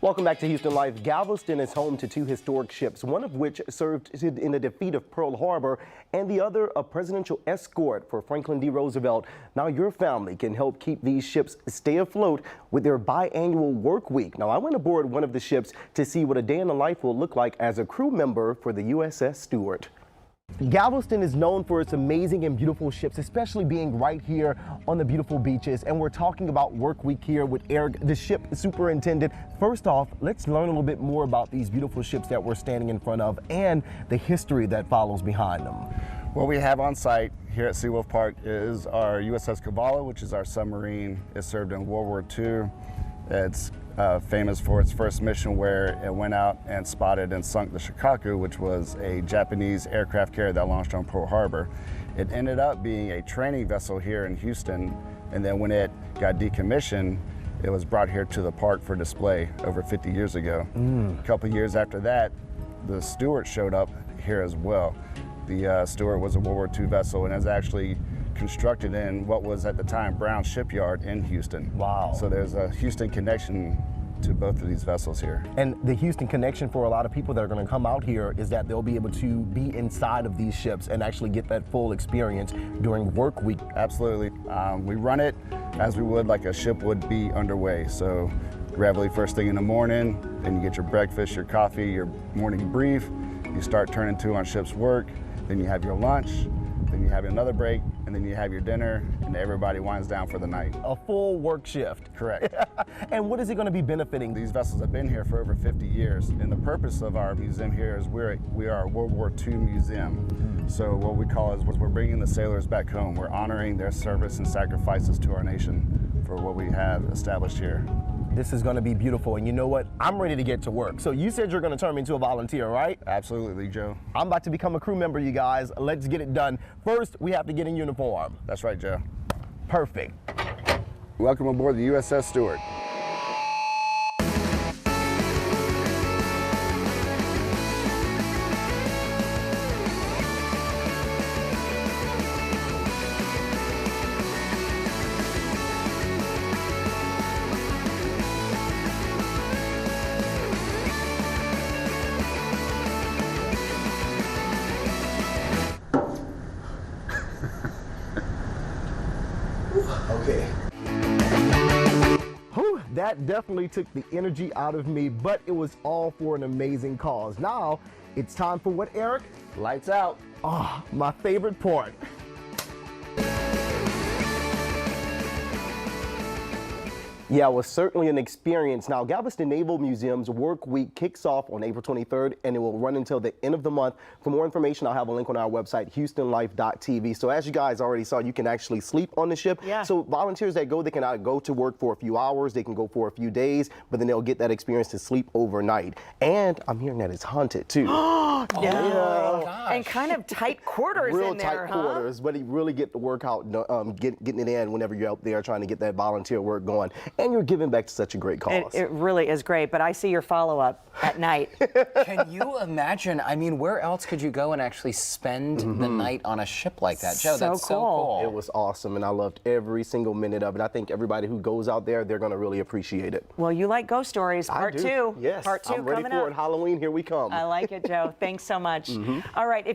Welcome back to Houston Life. Galveston is home to two historic ships, one of which served in the defeat of Pearl Harbor and the other a presidential escort for Franklin D. Roosevelt. Now your family can help keep these ships stay afloat with their biannual work week. Now I went aboard one of the ships to see what a day in the life will look like as a crew member for the USS Stewart. Galveston is known for its amazing and beautiful ships, especially being right here on the beautiful beaches. And we're talking about work week here with Eric, the ship superintendent. First off, let's learn a little bit more about these beautiful ships that we're standing in front of and the history that follows behind them. What we have on site here at Seawolf Park is our USS Cavallo, which is our submarine. It served in World War II. It's famous for its first mission where it went out and spotted and sunk the Shikaku, which was a Japanese aircraft carrier that launched on Pearl Harbor. It ended up being a training vessel here in Houston, and then when it got decommissioned, it was brought here to the park for display over 50 years ago. A couple years after that, the Stewart showed up here as well. The Stewart was a World War II vessel and is actually constructed in what was at the time Brown Shipyard in Houston. Wow. So there's a Houston connection to both of these vessels here. And the Houston connection for a lot of people that are going to come out here is that they'll be able to be inside of these ships and actually get that full experience during work week. Absolutely. We run it as we would like a ship would be underway. So reveille first thing in the morning, then you get your breakfast, your coffee, your morning brief. You start turning to on ship's work, then you have your lunch, then you have another break, and then you have your dinner, and everybody winds down for the night. A full work shift. Correct. And what is it going to be benefiting? These vessels have been here for over 50 years, and the purpose of our museum here is we are a World War II museum. So what we call is we're bringing the sailors back home. We're honoring their service and sacrifices to our nation for what we have established here. This is going to be beautiful, and you know what? I'm ready to get to work. So you said you're going to turn me into a volunteer, right? Absolutely, Joe. I'm about to become a crew member, you guys. Let's get it done. First, we have to get in uniform. That's right, Joe. Perfect. Welcome aboard the USS Stewart. Okay. Whew, that definitely took the energy out of me, but it was all for an amazing cause. Now, it's time for what, Eric? Lights out. Oh, my favorite part. Yeah, it was certainly an experience. Now, Galveston Naval Museum's Work Week kicks off on April 23rd, and it will run until the end of the month. For more information, I'll have a link on our website, houstonlife.tv. So as you guys already saw, you can actually sleep on the ship. Yeah. So volunteers that go, they can either go to work for a few hours, they can go for a few days, but then they'll get that experience to sleep overnight. And I'm hearing that it's haunted, too. No. Yeah. And kind of tight quarters Real in there, tight quarters, but you really get the work out, getting it in whenever you're out there trying to get that volunteer work going. And you're giving back to such a great cause. It really is great, but I see your follow-up at night. Can you imagine? I mean, where else could you go and actually spend the night on a ship like that, Joe? So That's so cool. cool. It was awesome, and I loved every single minute of it. I think everybody who goes out there, they're going to really appreciate it. Well, you like ghost stories, part I do. two. Yes, Part two I'm ready coming for up. it. Halloween, here we come. I like it, Joe. Thanks so much. All right, if you